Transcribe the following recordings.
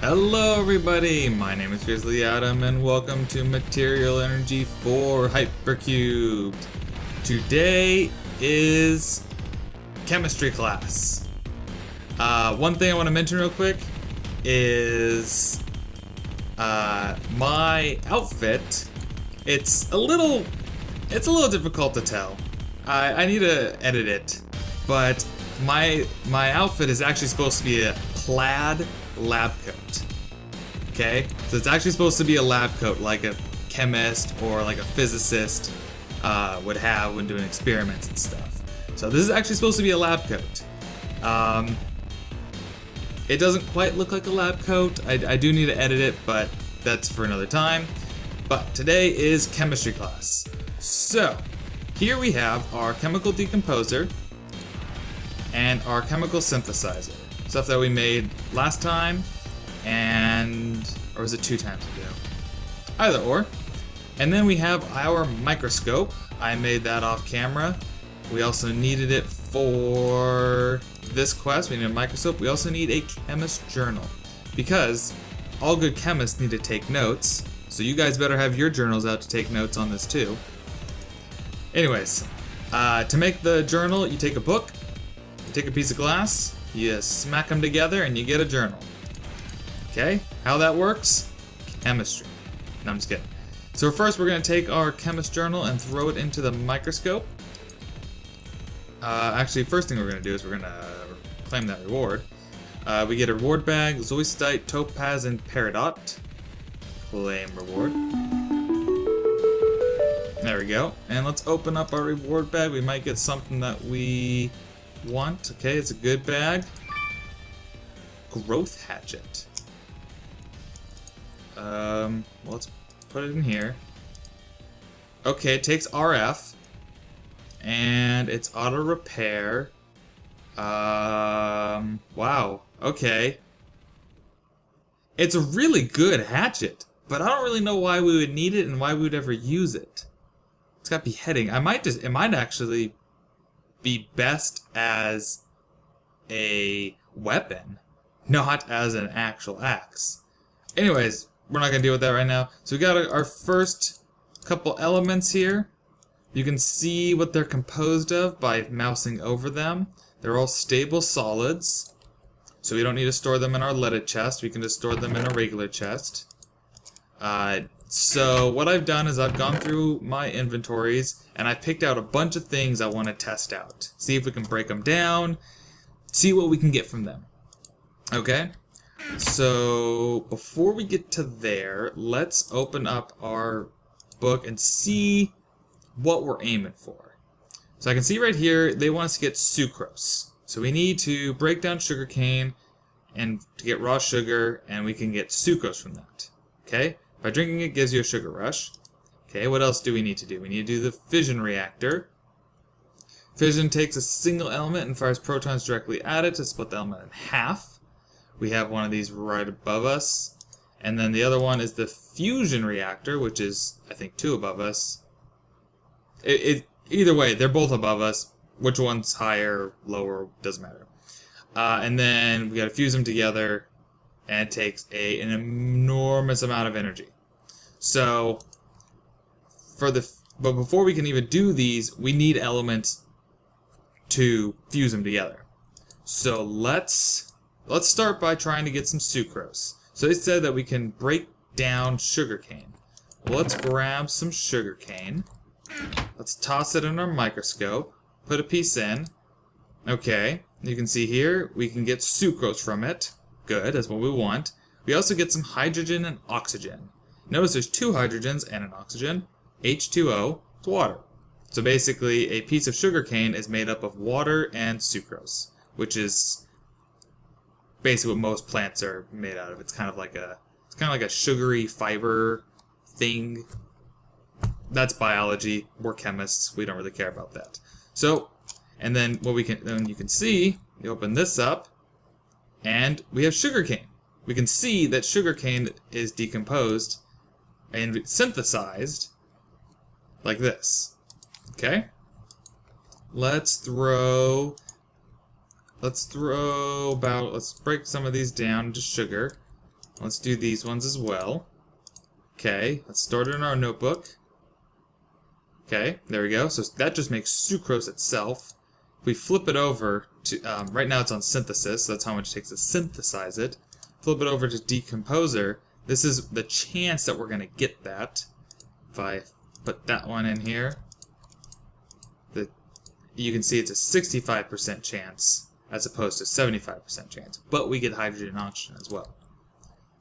Hello everybody, my name is Grizzly Adam and welcome to Material Energy for Hypercubed. Today is chemistry class. One thing I want to mention real quick is my outfit. It's a little difficult to tell. I need to edit it, but my outfit is actually supposed to be a plaid lab coat. Okay, so it's actually supposed to be a lab coat like a chemist or like a physicist would have when doing experiments and stuff. So this is actually supposed to be a lab coat. It doesn't quite look like a lab coat. I do need to edit it, but that's for another time. But today is chemistry class. So here we have our chemical decomposer and our chemical synthesizer. Stuff that we made last time, or was it 2 times ago? Either or. And then we have our microscope. I made that off camera. We also needed it for this quest. We need a microscope. We also need a chemist journal, because all good chemists need to take notes. So you guys better have your journals out to take notes on this too. Anyways, to make the journal, you take a book, you take a piece of glass, you smack them together and you get a journal. Okay, how that works? Chemistry. No, I'm just kidding. So first we're going to take our chemist journal and throw it into the microscope. Actually, first thing we're going to do is we're going to claim that reward. We get a reward bag, zoistite, topaz, and peridot. Claim reward. There we go. And let's open up our reward bag. We might get something that we want. Okay, it's a good bag. Growth hatchet. Well, let's put it in here. Okay, it takes RF and it's auto repair. Wow. Okay. It's a really good hatchet, but I don't really know why we would need it and why we would ever use it. It's got beheading. It might actually be best as a weapon, not as an actual axe. Anyways, we're not going to deal with that right now. So we got our first couple elements here. You can see what they're composed of by mousing over them. They're all stable solids, so we don't need to store them in our leaded chest. We can just store them in a regular chest. So what I've done is I've gone through my inventories and I've picked out a bunch of things I want to test out. See if we can break them down, see what we can get from them. Okay? So before we get to there, let's open up our book and see what we're aiming for. So I can see right here, they want us to get sucrose. So we need to break down sugarcane and to get raw sugar, and we can get sucrose from that. Okay? By drinking it gives you a sugar rush. Okay, what else do we need to do? We need to do the fission reactor. Fission takes a single element and fires protons directly at it to split the element in half. We have one of these right above us. And then the other one is the fusion reactor, which is, I think, 2 above us. Either way, they're both above us. Which one's higher, lower, doesn't matter. And then we gotta fuse them together, and it takes an enormous amount of energy. So, but before we can even do these, we need elements to fuse them together. So let's start by trying to get some sucrose. So they said that we can break down sugarcane. Well, let's grab some sugarcane. Let's toss it in our microscope. Put a piece in. Okay, you can see here we can get sucrose from it. Good, that's what we want. We also get some hydrogen and oxygen. Notice there's 2 hydrogens and an oxygen. H2O, it's water. So basically, a piece of sugarcane is made up of water and sucrose, which is basically what most plants are made out of. It's kind of like a sugary fiber thing. That's biology. We're chemists. We don't really care about that. So, and then you can see, you open this up, and we have sugarcane. We can see that sugarcane is decomposed and synthesized like this. Okay? let's break some of these down to sugar. Let's do these ones as well. Okay, let's store it in our notebook. Okay, there we go. So that just makes sucrose itself. If we flip it over to, right now it's on synthesis, so that's how much it takes to synthesize it. Flip it over to decomposer. This is the chance that we're going to get that. If I put that one in here, you can see it's a 65% chance as opposed to 75% chance. But we get hydrogen and oxygen as well.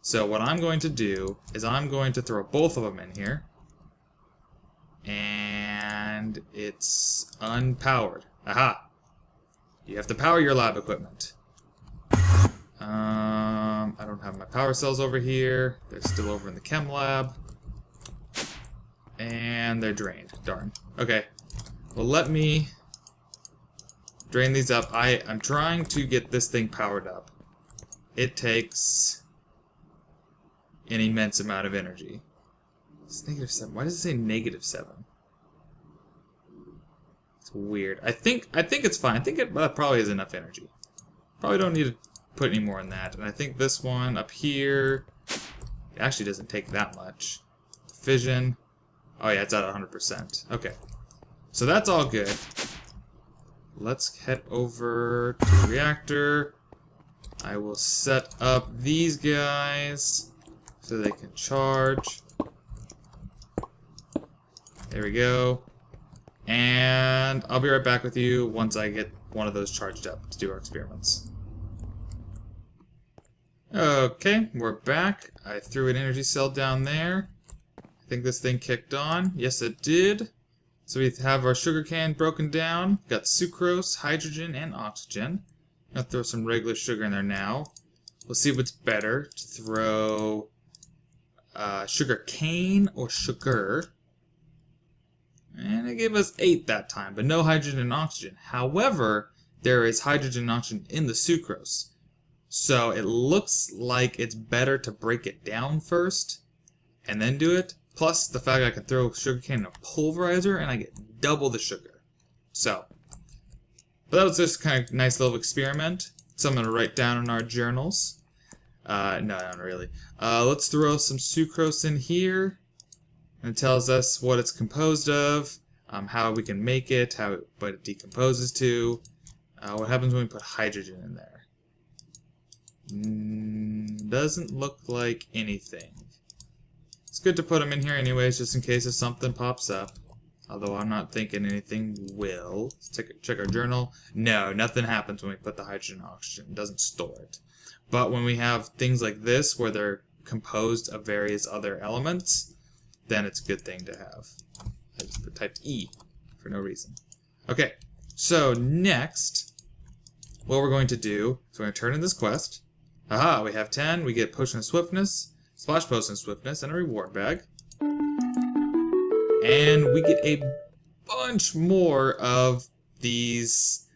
So what I'm going to do is I'm going to throw both of them in here. And it's unpowered. Aha! You have to power your lab equipment. I don't have my power cells over here. They're still over in the chem lab. And they're drained. Darn. Okay. Well, let me drain these up. I'm trying to get this thing powered up. It takes an immense amount of energy. It's -7. Why does it say -7? It's weird. I think it's fine. I think it probably has enough energy. Probably don't need to put any more in that. And I think this one up here, it actually doesn't take that much. Fission. Oh yeah, it's at 100%. Okay. So that's all good. Let's head over to the reactor. I will set up these guys so they can charge. There we go. And I'll be right back with you once I get one of those charged up to do our experiments. Okay, we're back. I threw an energy cell down there. I think this thing kicked on. Yes, it did. So we have our sugar cane broken down. Got sucrose, hydrogen, and oxygen. I'll throw some regular sugar in there now. We'll see what's better to throw sugar cane or sugar. And it gave us 8 that time, but no hydrogen and oxygen. However, there is hydrogen and oxygen in the sucrose. So it looks like it's better to break it down first and then do it. Plus the fact I can throw sugarcane in a pulverizer and I get double the sugar. So, but that was just kind of nice little experiment. Something to write down in our journals. No, not really. Let's throw some sucrose in here. And it tells us what it's composed of, how we can make it, what it decomposes to, what happens when we put hydrogen in there. Doesn't look like anything. It's good to put them in here anyways, just in case if something pops up. Although I'm not thinking anything will. Let's check our journal. No, nothing happens when we put the hydrogen and oxygen. It doesn't store it. But when we have things like this, where they're composed of various other elements, then it's a good thing to have. I just typed E for no reason. Okay, so next, what we're going to do is we're going to turn in this quest. Aha, we have 10. We get Potion of Swiftness, Splash Potion of Swiftness, and a reward bag. And we get a bunch more of these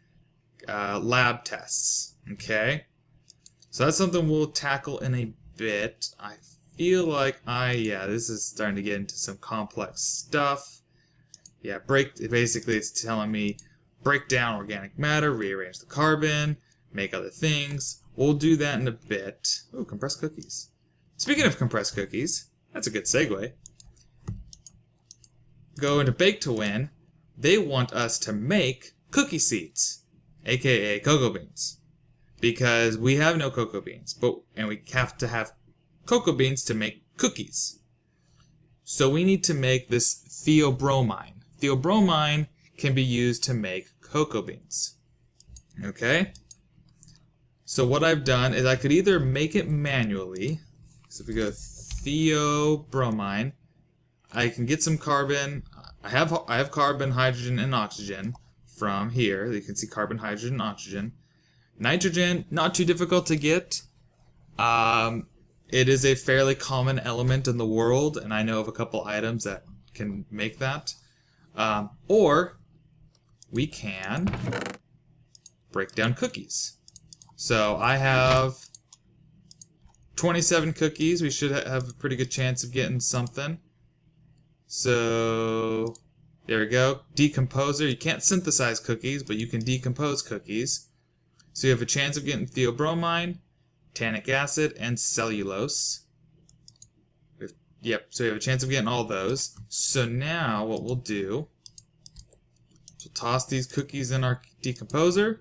lab tests. Okay, so that's something we'll tackle in a bit. I feel like yeah, this is starting to get into some complex stuff. Yeah, basically it's telling me break down organic matter, rearrange the carbon, make other things. We'll do that in a bit. Ooh, compressed cookies. Speaking of compressed cookies, that's a good segue. Go into Bake to Win. They want us to make cookie seeds, aka cocoa beans, because we have no cocoa beans, and we have to have cocoa beans to make cookies. So we need to make this theobromine. Theobromine can be used to make cocoa beans. Okay? So what I've done is I could either make it manually. So if we go theobromine, I can get some carbon. I have carbon, hydrogen, and oxygen from here. You can see carbon, hydrogen, and oxygen. Nitrogen, not too difficult to get. It is a fairly common element in the world, and I know of a couple items that can make that. Or we can break down cookies. So I have 27 cookies. We should have a pretty good chance of getting something. So There we go. Decomposer. You can't synthesize cookies, but you can decompose cookies. So you have a chance of getting theobromine, tannic acid, and cellulose. Yep, so you have a chance of getting all those. So now what we'll do, we'll toss these cookies in our decomposer.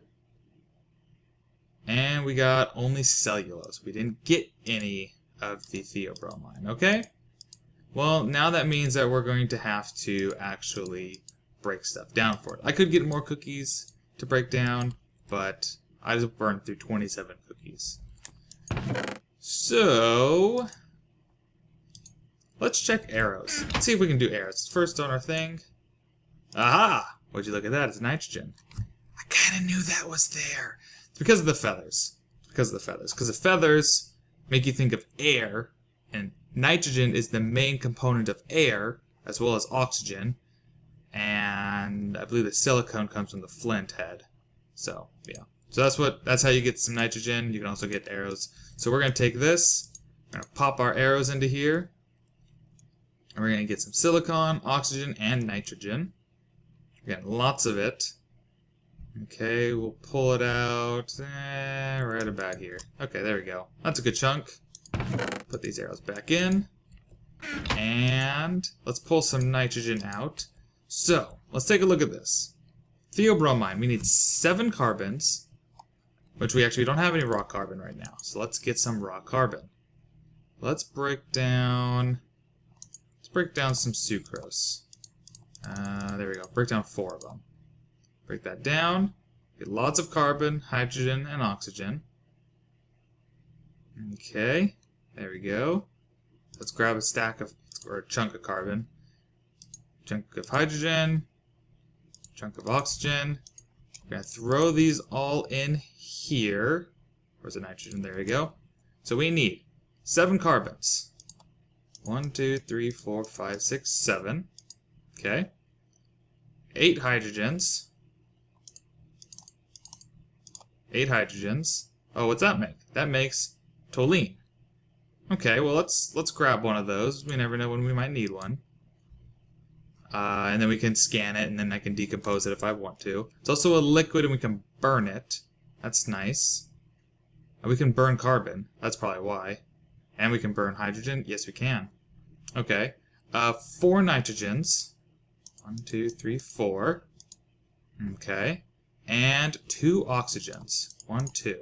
And we got only cellulose. We didn't get any of the theobromine, okay? Well, now that means that we're going to have to actually break stuff down for it. I could get more cookies to break down, but I just burned through 27 cookies. So, let's check arrows. Let's see if we can do arrows. First on our thing. Aha! Would you look at that? It's nitrogen. I kind of knew that was there. It's because of the feathers. Because the feathers make you think of air, and nitrogen is the main component of air, as well as oxygen. And I believe the silicone comes from the flint head. So, yeah. So that's how you get some nitrogen. You can also get arrows. So we're going to take this, we're going to pop our arrows into here, and we're going to get some silicon, oxygen, and nitrogen. We're getting lots of it. Okay, we'll pull it out right about here. Okay, there we go. That's a good chunk. Put these arrows back in. And let's pull some nitrogen out. So, let's take a look at this. Theobromine, we need 7 carbons, which we actually don't have any raw carbon right now. So let's get some raw carbon. Let's break down some sucrose. There we go. Break down 4 of them. Break that down. Get lots of carbon, hydrogen, and oxygen. Okay, there we go. Let's grab a stack of, or a chunk of carbon. Chunk of hydrogen. Chunk of oxygen. We're going to throw these all in here. Where's the nitrogen? There we go. So we need 7 carbons. 1, 2, 3, 4, 5, 6, 7. Okay. 8 hydrogens. 8 hydrogens. Oh, what's that make? That makes toluene. Okay, well let's grab one of those. We never know when we might need one. And then we can scan it, and then I can decompose it if I want to. It's also a liquid, and we can burn it. That's nice. We can burn carbon. That's probably why. And we can burn hydrogen. Yes, we can. Okay. 4 nitrogens. 1, 2, 3, 4. Okay. And 2 oxygens. 1, 2.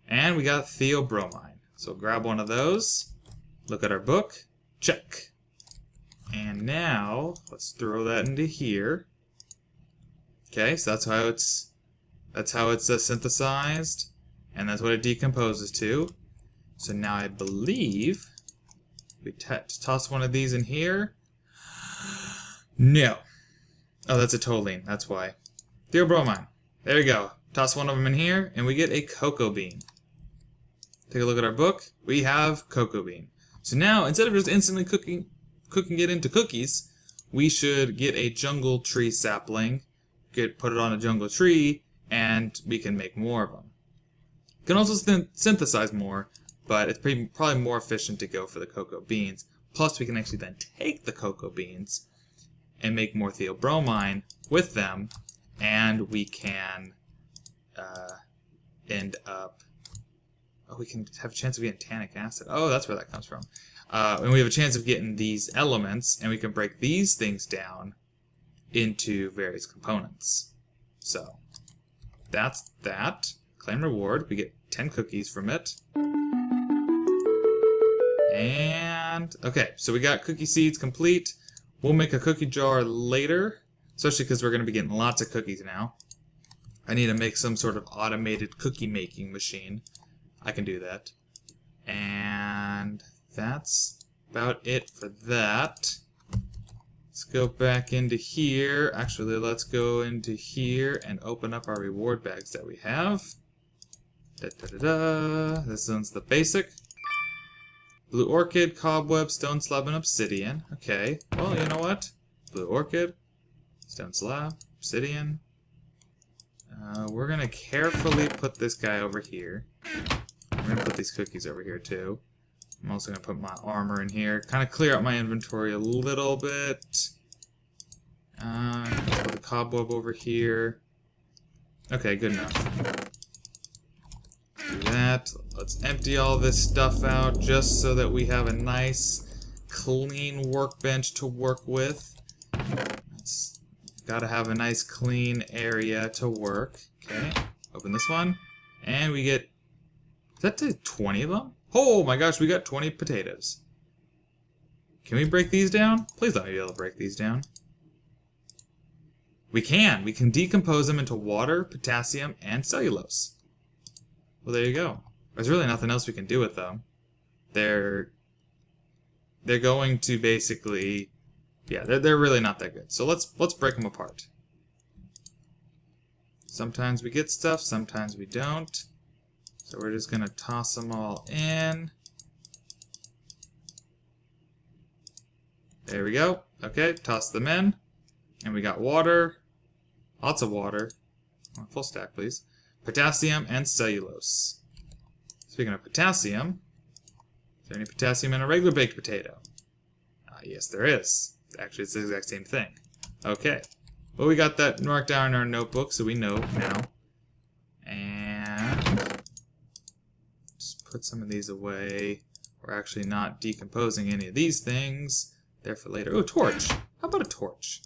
And we got theobromine. So grab one of those. Look at our book. Check. And now let's throw that into here. Okay, so that's how it's synthesized, and that's what it decomposes to. So now I believe we toss one of these in here. No. Oh, that's a toluene. That's why. Theobromine. There we go. Toss one of them in here, and we get a cocoa bean. Take a look at our book. We have cocoa bean. So now, instead of just instantly cooking it into cookies, we should get a jungle tree sapling, put it on a jungle tree, and we can make more of them. You can also synthesize more, but it's probably more efficient to go for the cocoa beans. Plus, we can actually then take the cocoa beans and make more theobromine with them, and we can end up... Oh, we can have a chance of getting tannic acid. Oh, that's where that comes from. And we have a chance of getting these elements, and we can break these things down into various components. So, that's that. Claim reward. We get 10 cookies from it. And, okay, so we got cookie seeds complete. We'll make a cookie jar later, especially because we're going to be getting lots of cookies now. I need to make some sort of automated cookie making machine. I can do that. And that's about it for that. Let's go back into here. Actually, let's go into here and open up our reward bags that we have. This one's the basic. Blue orchid, cobweb, stone slab, and obsidian. Okay, well, you know what? Blue orchid, stone slab, obsidian. We're gonna carefully put this guy over here. We're gonna put these cookies over here too. I'm also gonna put my armor in here. Kind of clear out my inventory a little bit. Let's put the cobweb over here. Okay, good enough. Do that. Let's empty all this stuff out just so that we have a nice, clean workbench to work with. Gotta have a nice, clean area to work. Okay, open this one, and we get. Is that 20 of them? Oh my gosh, we got 20 potatoes. Can we break these down? Please let me be able to break these down. We can. We can decompose them into water, potassium, and cellulose. Well, there you go. There's really nothing else we can do with them. They're going to basically, yeah, they're really not that good. So let's break them apart. Sometimes we get stuff, sometimes we don't. So we're just gonna toss them all in. There we go. Okay, toss them in. And we got water. Lots of water. Full stack, please. Potassium and cellulose. Speaking of potassium, is there any potassium in a regular baked potato? Yes, there is. Actually, it's the exact same thing. Okay. Well, we got that marked down in our notebook, so we know now. And just put some of these away. We're actually not decomposing any of these things. There for later. Oh, torch. How about a torch?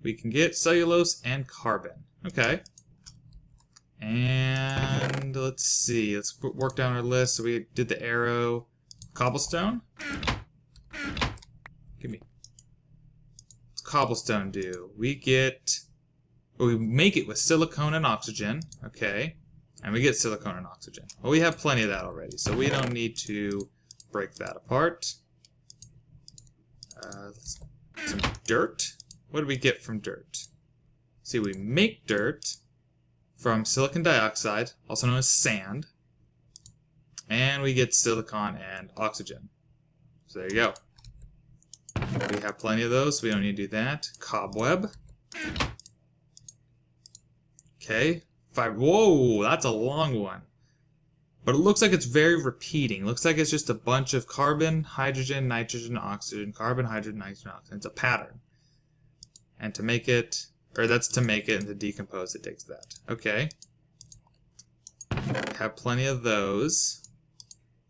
We can get cellulose and carbon. Okay. And let's see. Let's work down our list. So we did the arrow. Cobblestone. Give me. What's cobblestone do? We get. Well, we make it with silicone and oxygen. Okay. And we get silicone and oxygen. Well, we have plenty of that already, so we don't need to break that apart. Some dirt. What do we get from dirt? See, we make dirt from silicon dioxide, also known as sand, and we get silicon and oxygen. So there you go. We have plenty of those, so we don't need to do that. Cobweb. Okay. Whoa, that's a long one. But it looks like it's very repeating. It looks like it's just a bunch of carbon, hydrogen, nitrogen, oxygen, carbon, hydrogen, nitrogen, oxygen. It's a pattern. And to make it, or that's to make it, and to decompose it takes that. Okay. Have plenty of those.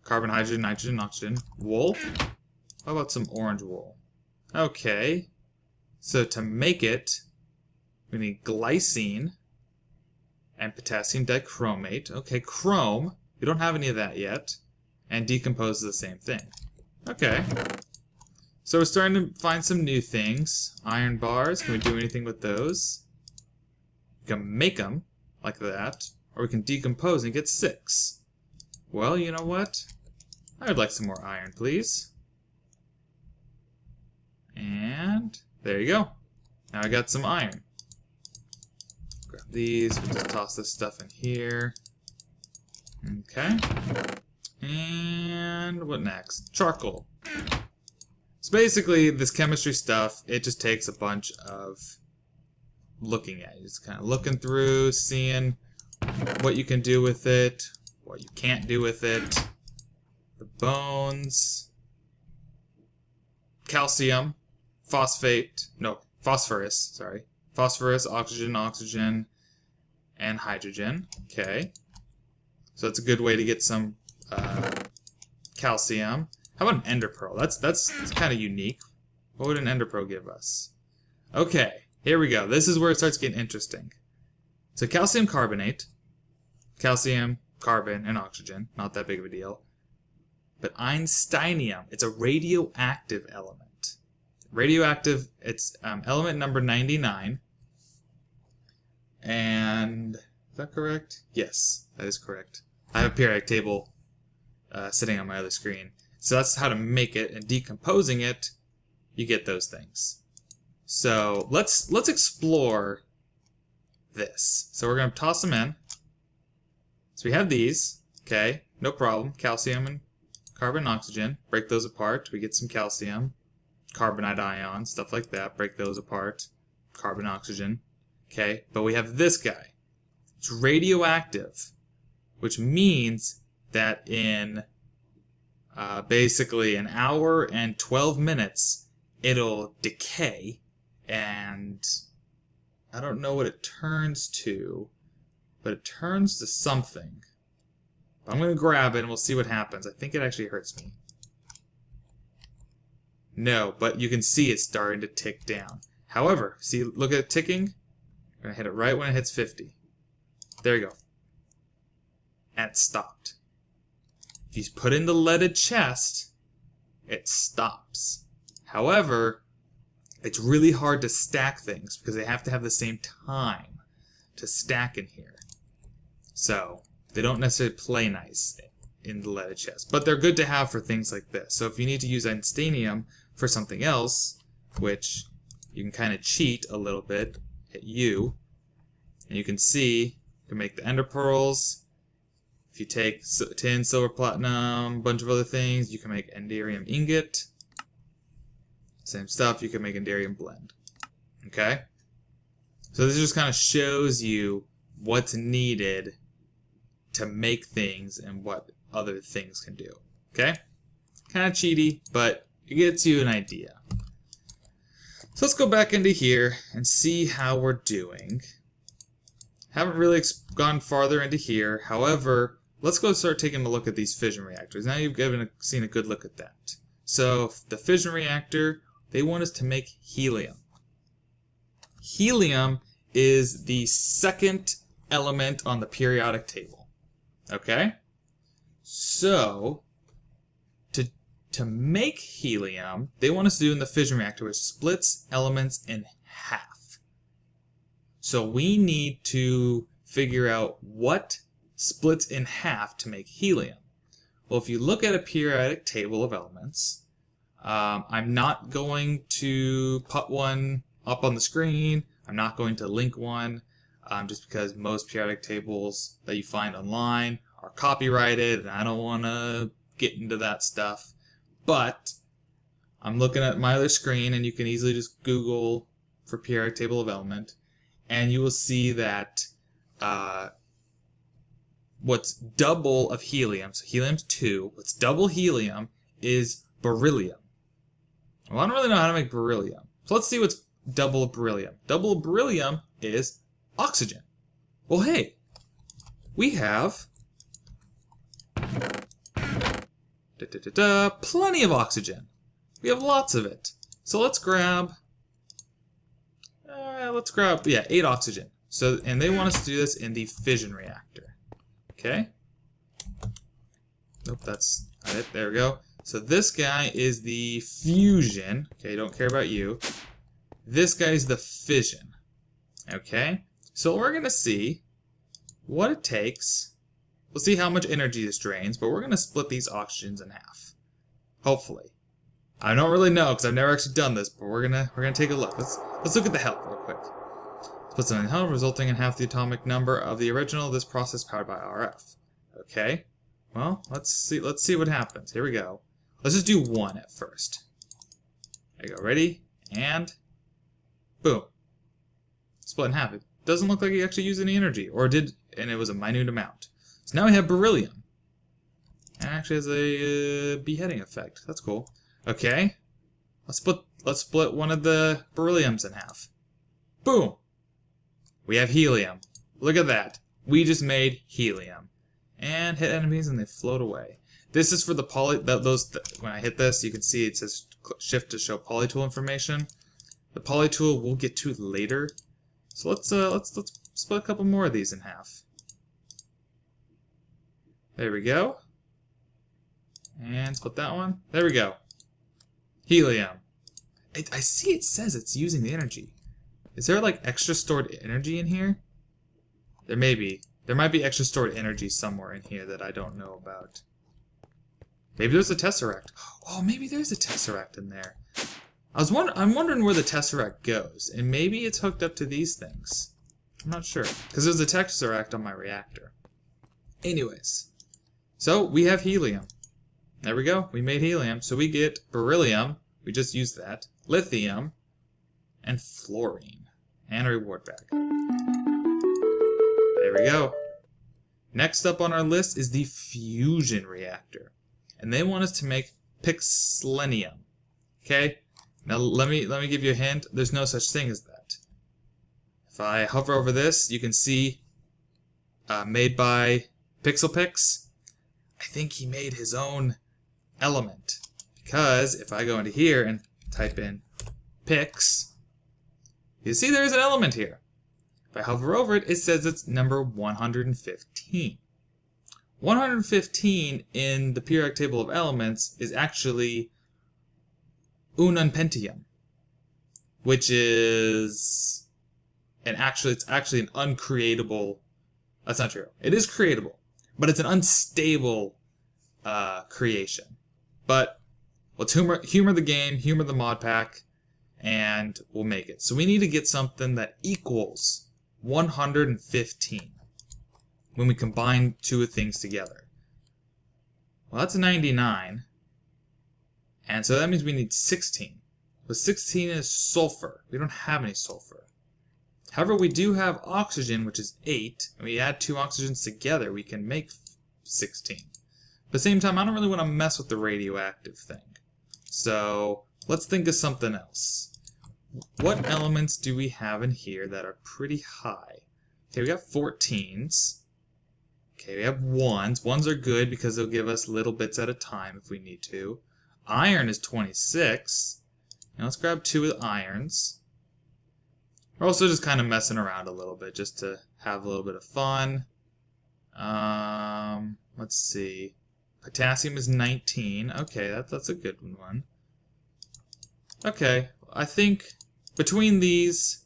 Carbon, hydrogen, nitrogen, oxygen. Wool. How about some orange wool? Okay. So to make it, we need glycine and potassium dichromate. Okay, chrome. We don't have any of that yet. And decompose the same thing. Okay. So we're starting to find some new things. Iron bars. Can we do anything with those? We can make them like that. Or we can decompose and get 6. Well, you know what? I would like some more iron, please. And there you go. Now I got some iron. Grab these. We'll just toss this stuff in here. Okay. And what next? Charcoal. So basically, this chemistry stuff, it just takes a bunch of looking at. You're just kind of looking through, seeing what you can do with it, what you can't do with it. The bones. Calcium. Phosphorus, sorry. Phosphorus, oxygen, oxygen, and hydrogen. Okay. So that's a good way to get some calcium. How about an ender pearl? That's kind of unique. What would an ender pearl give us? Okay, here we go. This is where it starts getting interesting. So calcium carbonate, calcium, carbon, and oxygen. Not that big of a deal. But Einsteinium, it's a radioactive element. Radioactive, it's element number 99. And is that correct? Yes, that is correct. I have a periodic table sitting on my other screen. So that's how to make it, and decomposing it, you get those things. So let's explore this. So we're going to toss them in. So we have these, okay, no problem. Calcium and carbon and oxygen. Break those apart. We get some calcium, carbonate ions, stuff like that. Break those apart. Carbon, oxygen. Okay, but we have this guy. It's radioactive, which means that in basically an hour and 12 minutes, it'll decay and I don't know what it turns to, but it turns to something. I'm going to grab it and we'll see what happens. I think it actually hurts me. No, but you can see it's starting to tick down. However, see, look at it ticking. I'm going to hit it right when it hits 50. There you go. And it stopped. If you put in the leaded chest, it stops. However, it's really hard to stack things because they have to have the same time to stack in here. So, they don't necessarily play nice in the leaded chest. But they're good to have for things like this. So if you need to use Einsteinium for something else, which you can kind of cheat a little bit, hit U, and you can see, you can make the ender pearls. If you take tin, silver, platinum, a bunch of other things, you can make enderium ingot. Same stuff, you can make enderium blend. Okay? So this just kind of shows you what's needed to make things and what other things can do. Okay? Kind of cheaty, but it gets you an idea. So let's go back into here and see how we're doing. Haven't really gone farther into here. However, let's go start taking a look at these fission reactors. Now you've seen a good look at that. So the fission reactor, they want us to make helium. Helium is the second element on the periodic table. Okay? So, to make helium, they want us to do in the fission reactor, which splits elements in half. So we need to figure out what splits in half to make helium. Well, if you look at a periodic table of elements, I'm not going to put one up on the screen. I'm not going to link one, just because most periodic tables that you find online are copyrighted, and I don't want to get into that stuff. But I'm looking at my other screen, and you can easily just Google for periodic table of element, and you will see that what's double of helium, so helium's 2, what's double helium is beryllium. Well, I don't really know how to make beryllium. So let's see what's double of beryllium. Double of beryllium is oxygen. Well, hey, we have plenty of oxygen. We have lots of it. So let's grab 8 oxygen. So, and they want us to do this in the fission reactor. Okay. Nope, that's not it. There we go. So this guy is the fusion. Okay, don't care about you. This guy is the fission. Okay. So we're going to see what it takes. We'll see how much energy this drains, but we're going to split these oxygens in half. Hopefully. I don't really know because I've never actually done this, but we're gonna take a look. Let's look at the help real quick. Split something in half, resulting in half the atomic number of the original. This process powered by RF. Okay. Well, let's see what happens. Here we go. Let's just do 1 at first. There you go. Ready? And boom. Split in half. It doesn't look like you actually used any energy, or did, and it was a minute amount. So now we have beryllium. It actually has a beheading effect. That's cool. Okay. Let's split one of the berylliums in half. Boom. We have helium. Look at that. We just made helium. And hit enemies and they float away. This is for the when I hit this, you can see it says shift to show polytool information. The polytool we'll get to later. So let's split a couple more of these in half. There we go. And split that one. There we go. Helium. I see it says it's using the energy. Is there like extra stored energy in here? There may be. There might be extra stored energy somewhere in here that I don't know about. Maybe there's a tesseract. Oh, maybe there's a tesseract in there. I'm wondering where the tesseract goes, and maybe it's hooked up to these things. I'm not sure, because there's a tesseract on my reactor. Anyways, so we have helium. There we go. We made helium. So we get beryllium. We just used that. Lithium. And fluorine. And a reward bag. There we go. Next up on our list is the fusion reactor. And they want us to make pixelenium. Okay? Now let me give you a hint. There's no such thing as that. If I hover over this, you can see made by PixelPix. I think he made his own element, because if I go into here and type in Pix, you see there's an element here. If I hover over it, it says it's number 115. 115 in the periodic table of elements is actually ununpentium, which is it's actually an uncreatable. That's not true. It is creatable, but it's an unstable creation. But let's humor the game, humor the mod pack, and we'll make it. So we need to get something that equals 115 when we combine two things together. Well, that's 99. And so that means we need 16. But 16 is sulfur. We don't have any sulfur. However, we do have oxygen, which is 8. And we add two oxygens together, we can make 16. But at the same time, I don't really want to mess with the radioactive thing. So let's think of something else. What elements do we have in here that are pretty high? Okay, we got 14s. Okay, we have 1s. 1s are good because they'll give us little bits at a time if we need to. Iron is 26. Now let's grab 2 of the irons. We're also just kind of messing around a little bit just to have a little bit of fun. Let's see. Potassium is 19. Okay, that's a good one. Okay, I think between these,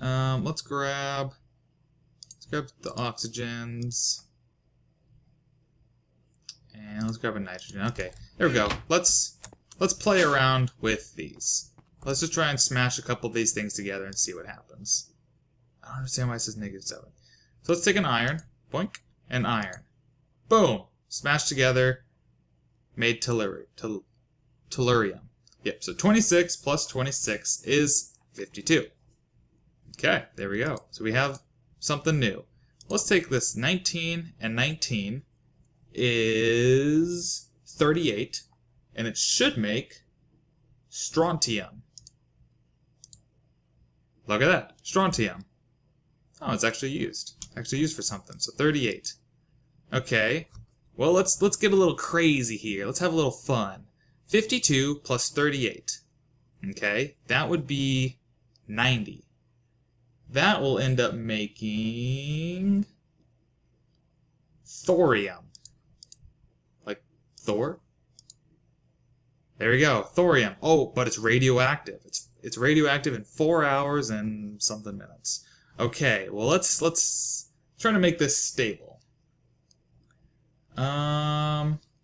let's grab the oxygens. And let's grab a nitrogen. Okay, there we go. Let's play around with these. Let's just try and smash a couple of these things together and see what happens. I don't understand why it says -7. So let's take an iron, boink, and iron. Boom! Smashed together, made tellurium. Yep, so 26 plus 26 is 52. Okay, there we go. So we have something new. Let's take this 19 and 19 is 38, and it should make strontium. Look at that, strontium. Oh, it's actually used. Actually used for something. So 38. Okay. Well, let's get a little crazy here. Let's have a little fun. 52 plus 38. Okay, that would be 90. That will end up making thorium. Like Thor? There we go, thorium. Oh, but it's radioactive. It's radioactive in 4 hours and something minutes. Okay, well let's try to make this stable.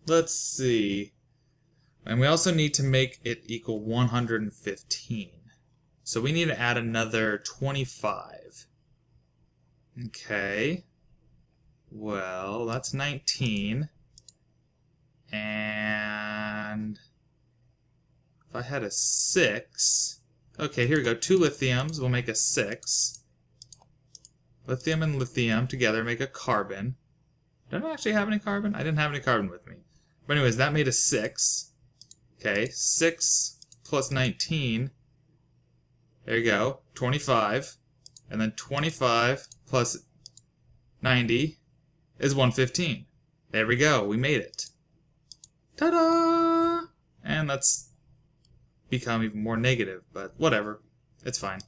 Let's see. And we also need to make it equal 115. So we need to add another 25. Okay. Well, that's 19. And if I had a 6... Okay, here we go. 2 lithiums will make a 6. Lithium and lithium together make a carbon. Did I actually have any carbon? I didn't have any carbon with me. But anyways, that made a 6. Okay, 6 plus 19. There you go, 25. And then 25 plus 90 is 115. There we go, we made it. Ta-da! And that's become even more negative, but whatever. It's fine.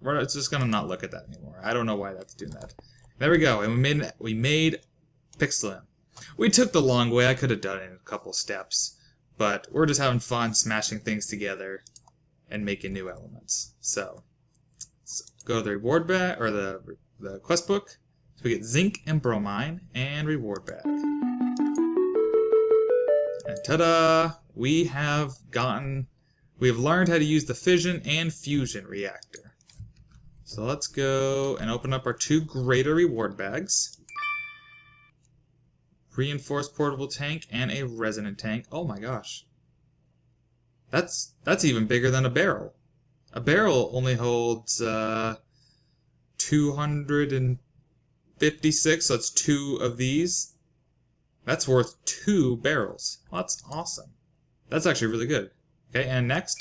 We're just gonna not look at that anymore. I don't know why that's doing that. There we go, and we made Pixelim. We took the long way. I could have done it in a couple steps, but we're just having fun smashing things together and making new elements. So go to the reward bag or the quest book. So we get zinc and bromine and reward bag. And ta-da! We have learned how to use the fission and fusion reactor. So let's go and open up our 2 greater reward bags. Reinforced portable tank and a resonant tank. Oh my gosh. That's even bigger than a barrel. A barrel only holds 256, so that's 2 of these. That's worth 2 barrels. Well, that's awesome. That's actually really good. Okay, and next,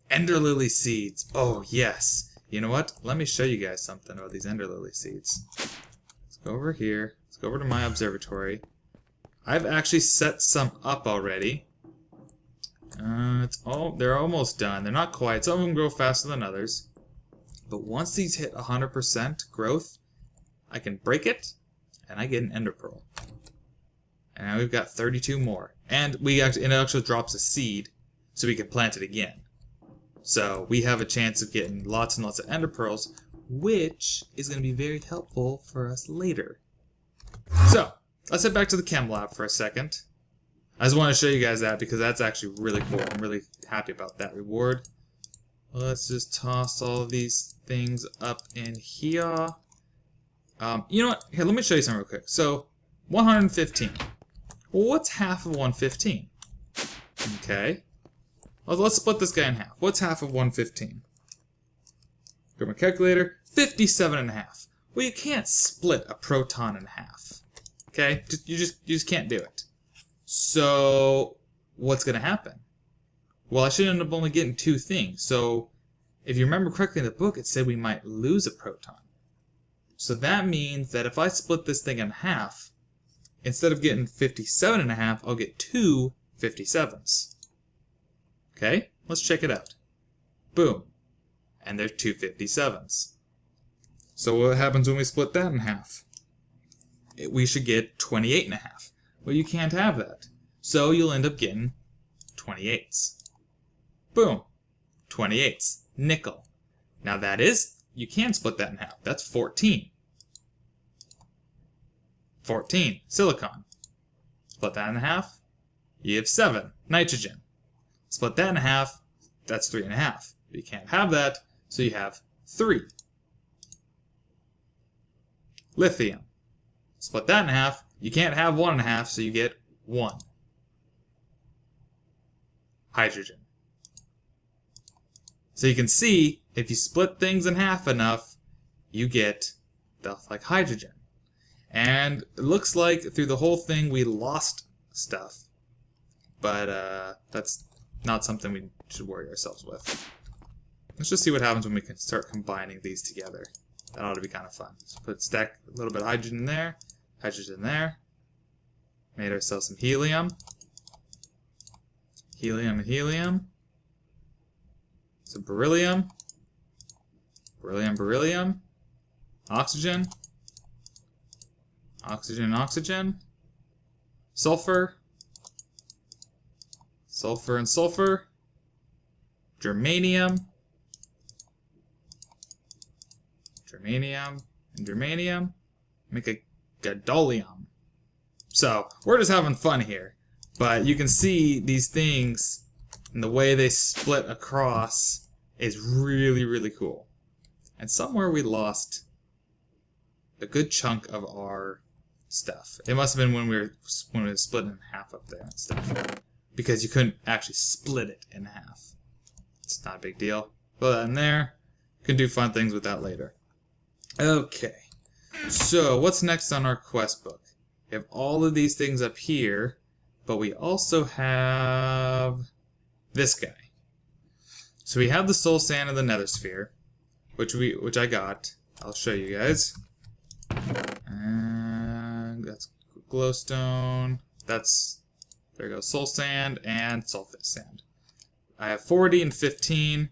Ender Lily seeds. Oh, yes. You know what? Let me show you guys something about these Ender Lily seeds. Let's go over here. Let's go over to my observatory. I've actually set some up already. They're almost done. They're not quite. Some of them grow faster than others. But once these hit 100% growth, I can break it, and I get an Ender Pearl. And now we've got 32 more. And it actually drops a seed, so we can plant it again. So we have a chance of getting lots and lots of Ender Pearls, which is going to be very helpful for us later. So, let's head back to the chem lab for a second. I just want to show you guys that because that's actually really cool. I'm really happy about that reward. Let's just toss all of these things up in here. You know what? Here, let me show you something real quick. So, 115. Well, what's half of 115? Okay. Well, let's split this guy in half. What's half of 115? Go to my calculator. 57.5. Well, you can't split a proton in half. Okay? You just can't do it. So, what's going to happen? Well, I should end up only getting two things. So, if you remember correctly in the book, it said we might lose a proton. So that means that if I split this thing in half, instead of getting 57.5, I'll get two 57s. Okay? Let's check it out. Boom. And there's two 57s. So what happens when we split that in half? We should get 28.5. Well, you can't have that. So you'll end up getting 28s. Boom. 28s. Nickel. Now you can split that in half. That's 14. 14. Silicon. Split that in half. You have 7. Nitrogen. Split that in half. That's 3.5. But you can't have that, so you have 3. Lithium. Split that in half. You can't have 1.5, so you get 1. Hydrogen. So you can see, if you split things in half enough, you get stuff like hydrogen. And it looks like through the whole thing we lost stuff. But that's not something we should worry ourselves with. Let's just see what happens when we can start combining these together. That ought to be kind of fun. Let's stack a little bit of hydrogen there. Hydrogen there. Made ourselves some helium. Helium and helium. Some beryllium. Beryllium, beryllium. Oxygen. Oxygen, oxygen. Sulfur. Sulfur and sulfur. Germanium. Germanium and germanium. Make a gadolinium. So, we're just having fun here. But you can see these things and the way they split across is really, really cool. And somewhere we lost a good chunk of our stuff. It must have been when we were splitting in half up there and stuff. Because you couldn't actually split it in half. It's not a big deal. Put that in there. You can do fun things with that later. Okay. So, what's next on our quest book? We have all of these things up here, but we also have this guy. So we have the soul sand and the nether sphere, which I got. I'll show you guys. And that's glowstone. There goes soul sand and sulfate sand. I have 40 and 15.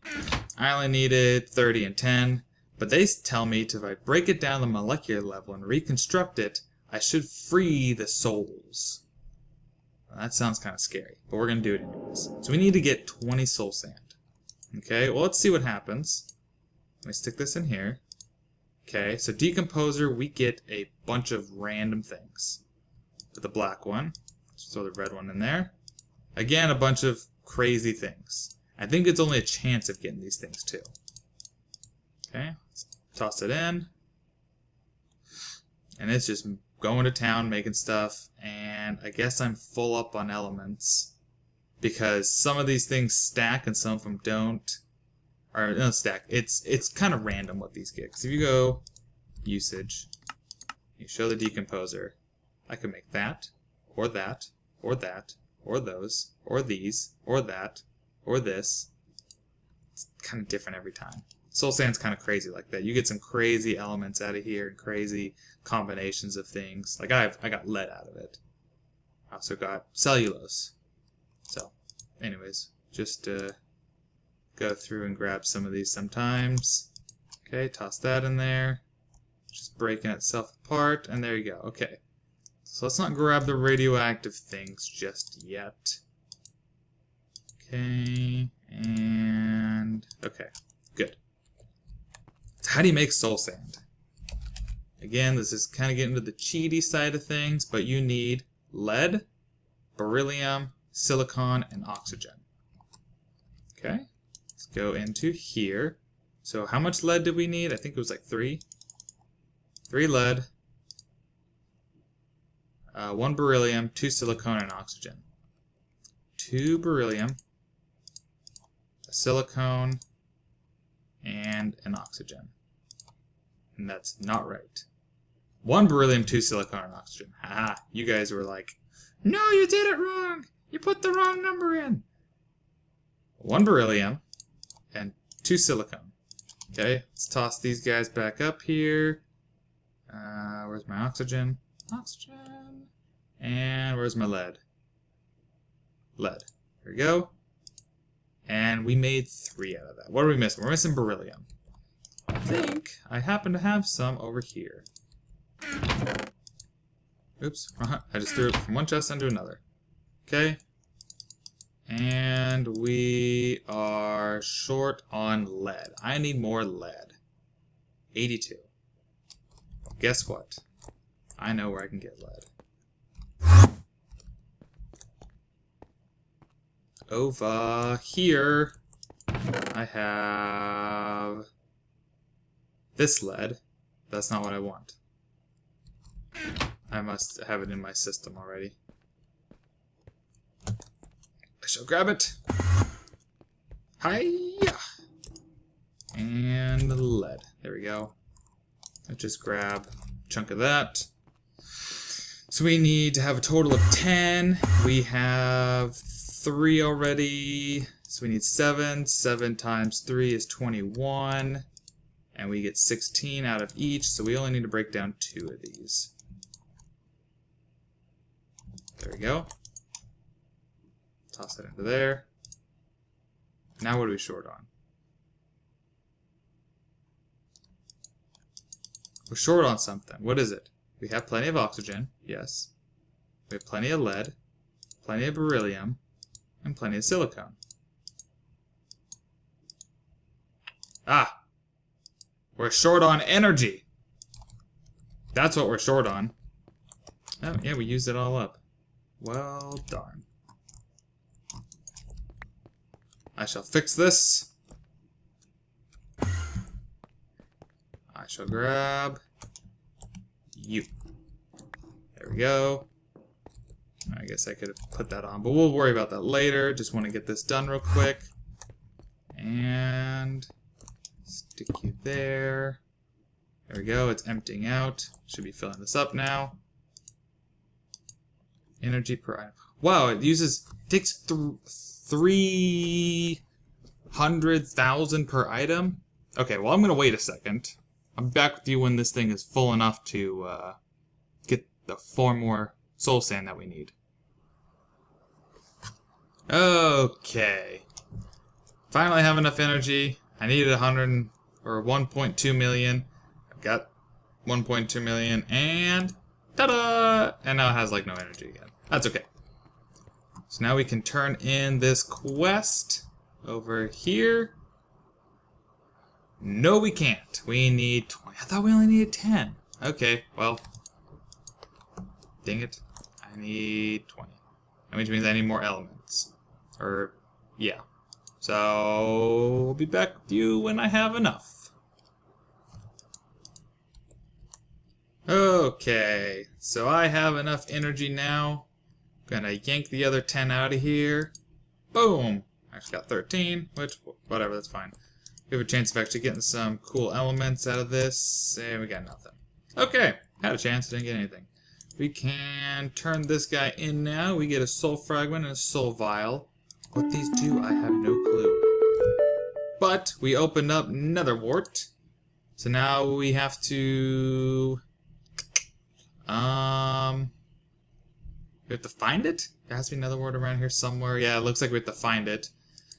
I only needed 30 and 10. But they tell me if I break it down to the molecular level and reconstruct it, I should free the souls. Well, that sounds kind of scary, but we're going to do it anyways. So we need to get 20 soul sand. Okay, well, let's see what happens. Let me stick this in here. Okay, so decomposer, we get a bunch of random things. With the black one, let's throw the red one in there. Again, a bunch of crazy things. I think it's only a chance of getting these things too. Okay, let's toss it in. And it's just going to town, making stuff, and I guess I'm full up on elements because some of these things stack and some of them don't. Or no, stack. It's kind of random what these get. Because if you go usage, you show the decomposer, I can make that, or that, or that, or those, or these, or that, or this. It's kind of different every time. Soul sand's kind of crazy like that. You get some crazy elements out of here and crazy combinations of things. Like I got lead out of it. I also got cellulose. So, anyways, just go through and grab some of these sometimes. Okay, toss that in there. Just breaking itself apart, and there you go. Okay. So let's not grab the radioactive things just yet. Okay, and okay, good. So how do you make soul sand? Again, this is kind of getting to the cheaty side of things, but you need lead, beryllium, silicon, and oxygen. Okay, let's go into here. So how much lead did we need? I think it was like 3. 3 lead, 1 beryllium, 2 silicon, and oxygen. 2 beryllium, a silicone, and an oxygen. And that's not right. 1 beryllium, 2 silicon, and oxygen. Haha, you guys were like, no, you did it wrong! You put the wrong number in! 1 beryllium, and 2 silicon. Okay, let's toss these guys back up here. Where's my oxygen? Oxygen. And where's my lead? Lead. There we go. And we made 3 out of that. What are we missing? We're missing beryllium. I think I happen to have some over here. Oops. I just threw it from one chest into another. Okay. And we are short on lead. I need more lead. 82. Guess what? I know where I can get lead. Over here, I have this lead. That's not what I want. I must have it in my system already. I shall grab it. Hiya! And lead. There we go. Let's just grab a chunk of that. So we need to have a total of 10. We have 3 already. So we need 7. 7 times 3 is 21. And we get 16 out of each. So we only need to break down 2 of these. There we go. Toss that into there. Now what are we short on? We're short on something. What is it? We have plenty of oxygen, yes. We have plenty of lead, plenty of beryllium, and plenty of silicone. Ah! We're short on energy! That's what we're short on. Oh, yeah, we used it all up. Well, darn. I shall fix this. I shall grab you. There we go. I guess I could have put that on, but we'll worry about that later. Just want to get this done real quick. And stick you there. There we go. It's emptying out. Should be filling this up now. Energy per item. Wow, it takes 300,000 per item. Okay, well, I'm gonna wait a second. I'm back with you when this thing is full enough to get the 4 more soul sand that we need. Okay. Finally have enough energy. I needed 100 or 1.2 million. I've got 1.2 million and ta-da! And now it has like no energy again. That's okay. So now we can turn in this quest over here. No, we can't. We need 20. I thought we only needed 10. Okay, well. Dang it. I need 20. Which means I need more elements. Or, yeah. So, we'll be back with you when I have enough. Okay, so I have enough energy now. Gonna yank the other 10 out of here. Boom! I actually got 13, which, whatever, that's fine. We have a chance of actually getting some cool elements out of this, and we got nothing. Okay, had a chance, didn't get anything. We can turn this guy in now. We get a soul fragment and a soul vial. What these do, I have no clue. But we opened up nether wart. So now we have to... we have to find it? There has to be another word around here somewhere. Yeah, it looks like we have to find it.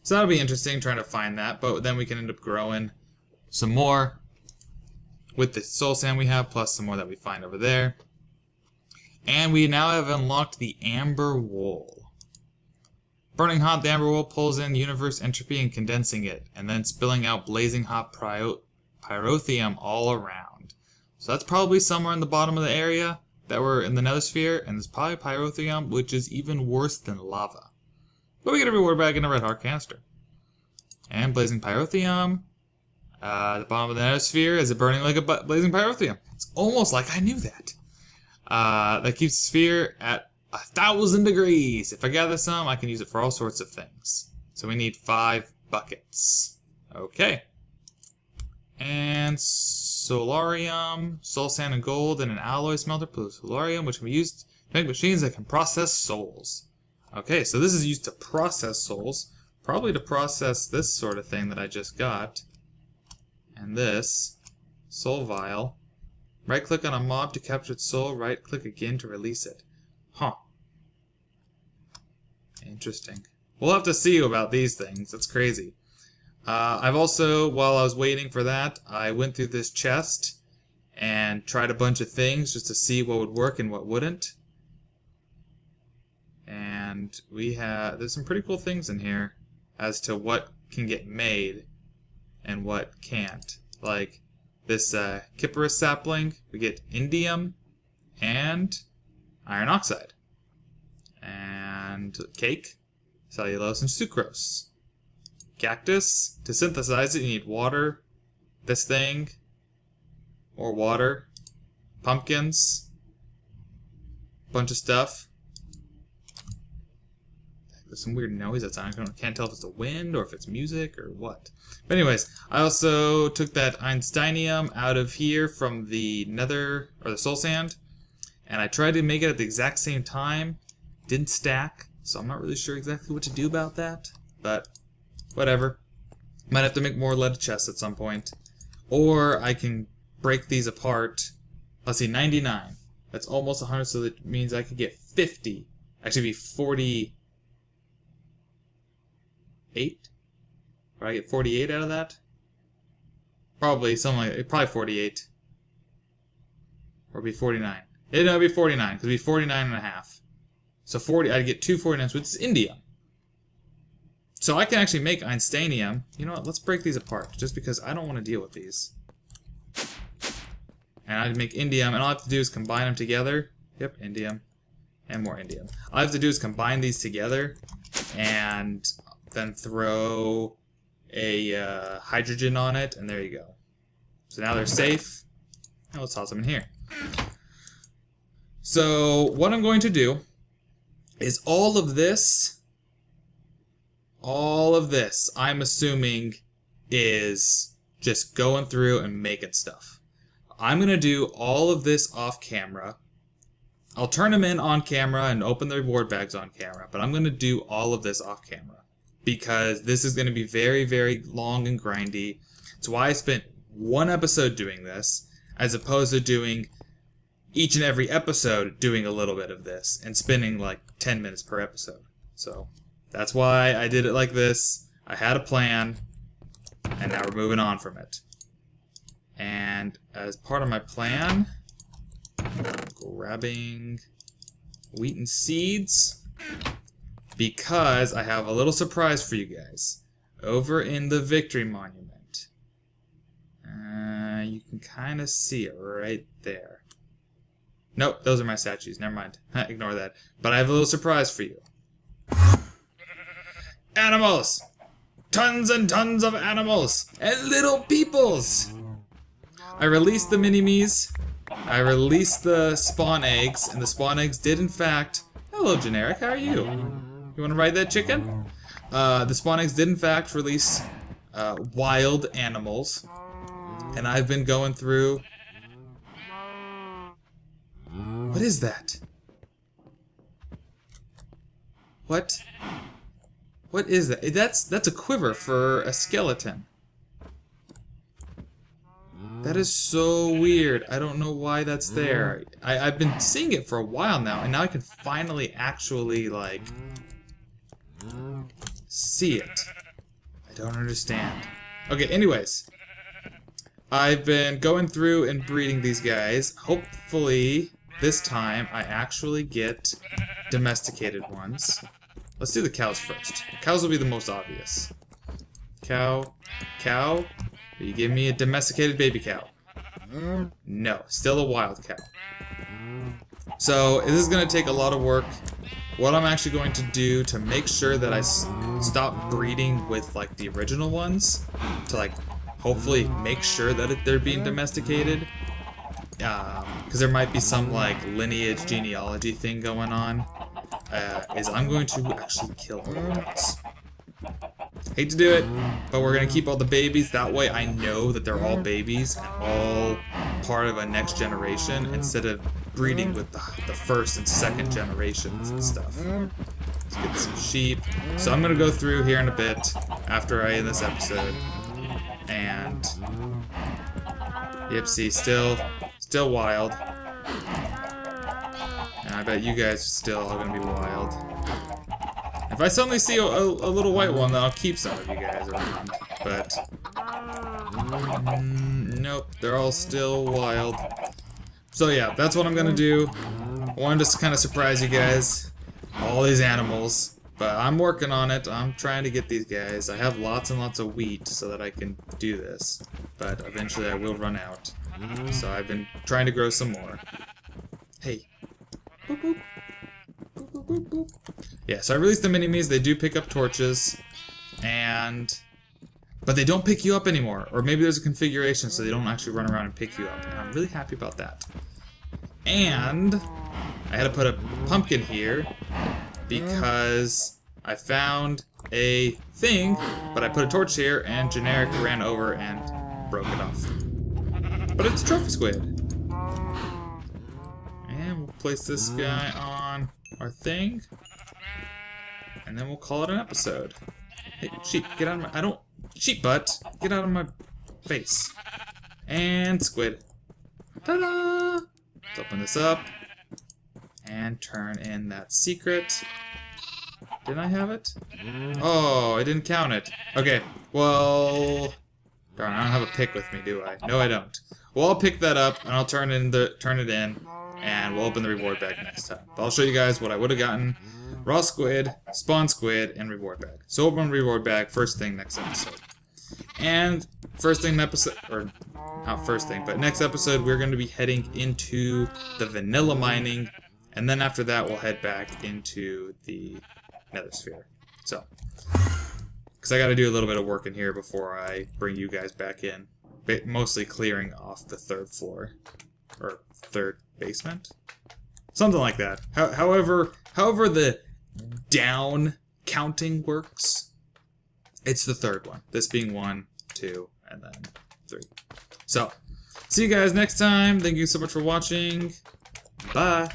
So that'll be interesting trying to find that, but then we can end up growing some more with the soul sand we have, plus some more that we find over there. And we now have unlocked the amber wool. Burning hot, the amber wool pulls in universe entropy and condensing it, and then spilling out blazing hot pyrotheum all around. So that's probably somewhere in the bottom of the area that we're in the nether sphere, and there's probably pyrotheum, which is even worse than lava. But we get a reward back in a red heart canister. And blazing pyrotheum. The bottom of the nether sphere is it burning like a blazing pyrotheum. It's almost like I knew that. That keeps the sphere at 1,000 degrees. If I gather some, I can use it for all sorts of things. So we need 5 buckets. Okay. And solarium, soul sand and gold, and an alloy smelter plus solarium, which can be used to make machines that can process souls. Okay, so this is used to process souls. Probably to process this sort of thing that I just got. And this. Soul vial. Right click on a mob to capture its soul, right click again to release it. Huh. Interesting. We'll have to see about these things. That's crazy. I've also, while I was waiting for that, I went through this chest and tried a bunch of things just to see what would work and what wouldn't. And there's some pretty cool things in here as to what can get made and what can't. Like this Kyperus sapling, we get indium and iron oxide. And cake, cellulose, and sucrose. Cactus, to synthesize it you need water, this thing, or water, pumpkins, bunch of stuff. There's some weird noise that's on. I can't tell if it's the wind or if it's music or what. But anyways, I also took that Einsteinium out of here from the nether, or the soul sand, and I tried to make it at the exact same time. Didn't stack, so I'm not really sure exactly what to do about that, but whatever. Might have to make more lead chests at some point. Or I can break these apart. Let's see, 99. That's almost 100, so that means I could get 50. Actually, be 48? Or I get 48 out of that? Probably something like probably 48. Or it'd be 49. It'd be 49, because it'd be 49 and a half. So 40, I'd get 2 49s, which is indium. So I can actually make Einsteinium. You know what, let's break these apart, just because I don't want to deal with these. And I'd make indium, and all I have to do is combine them together. Yep, indium. And more indium. All I have to do is combine these together, and then throw a hydrogen on it, and there you go. So now they're safe. Now let's toss them in here. So what I'm going to do is all of this, I'm assuming, is just going through and making stuff. I'm going to do all of this off camera. I'll turn them in on camera and open the reward bags on camera, but I'm going to do all of this off camera because this is going to be very, very long and grindy. It's why I spent one episode doing this as opposed to doing each and every episode doing a little bit of this and spending like 10 minutes per episode. So that's why I did it like this. I had a plan, and now we're moving on from it. And as part of my plan, I'm grabbing wheat and seeds because I have a little surprise for you guys. Over in the Victory Monument. You can kind of see it right there. Nope, those are my statues. Never mind. Ignore that. But I have a little surprise for you. Animals! Tons and tons of animals! And little peoples! I released the mini-me's. I released the spawn eggs. And the spawn eggs did in fact... Hello, Generic. How are you? You want to ride that chicken? The spawn eggs did in fact release wild animals. And I've been going through What is that? What? What is that? That's a quiver for a skeleton. That is so weird. I don't know why that's there. I've been seeing it for a while now, and now I can finally actually, like, see it. I don't understand. Okay, anyways. I've been going through and breeding these guys. Hopefully, this time, I actually get domesticated ones. Let's do the cows first. Cows will be the most obvious. Cow. Cow. Will you give me a domesticated baby cow? No. Still a wild cow. So, this is going to take a lot of work. What I'm actually going to do to make sure that I stop breeding with, like, the original ones, to, like, hopefully make sure that they're being domesticated, because there might be some, like, lineage genealogy thing going on, is I'm going to actually kill all the ones. Hate to do it, but we're going to keep all the babies. That way I know that they're all babies and all part of a next generation instead of breeding with the first and second generations and stuff. Let's get some sheep. So I'm going to go through here in a bit after I end this episode. And yep, see, still wild. And I bet you guys are still all going to be wild. If I suddenly see a little white one, then I'll keep some of you guys around. But nope, they're all still wild. So yeah, that's what I'm gonna do. I wanted to kind of surprise you guys. All these animals. But I'm working on it. I'm trying to get these guys. I have lots and lots of wheat so that I can do this. But eventually I will run out. So I've been trying to grow some more. Hey. Boop, boop. Boop, boop, boop, boop. Yeah, so I released the mini-me's. They do pick up torches. But they don't pick you up anymore. Or maybe there's a configuration so they don't actually run around and pick you up. And I'm really happy about that. And I had to put a pumpkin here because I found a thing, but I put a torch here and Generic ran over and broke it off. But it's a trophy squid. And we'll place this guy on our thing. And then we'll call it an episode. Hey, sheep, get out of my... Sheep butt, get out of my face. And squid. Ta-da! Let's open this up. And turn in that secret. Didn't I have it? Oh, I didn't count it. Okay, well... Darn, I don't have a pick with me, do I? No, I don't. Well, I'll pick that up, and I'll turn it in, and we'll open the reward bag next time. But I'll show you guys what I would have gotten. Raw squid, spawn squid, and reward bag. So open reward bag first thing next episode. And first thing episode, or not first thing, but next episode we're going to be heading into the vanilla mining, and then after that we'll head back into the nether sphere. So, because I got to do a little bit of work in here before I bring you guys back in. Mostly clearing off the third floor, or third basement, something like that. However the down counting works, it's the third one. This being 1, 2, and then 3. So, see you guys next time. Thank you so much for watching. Bye.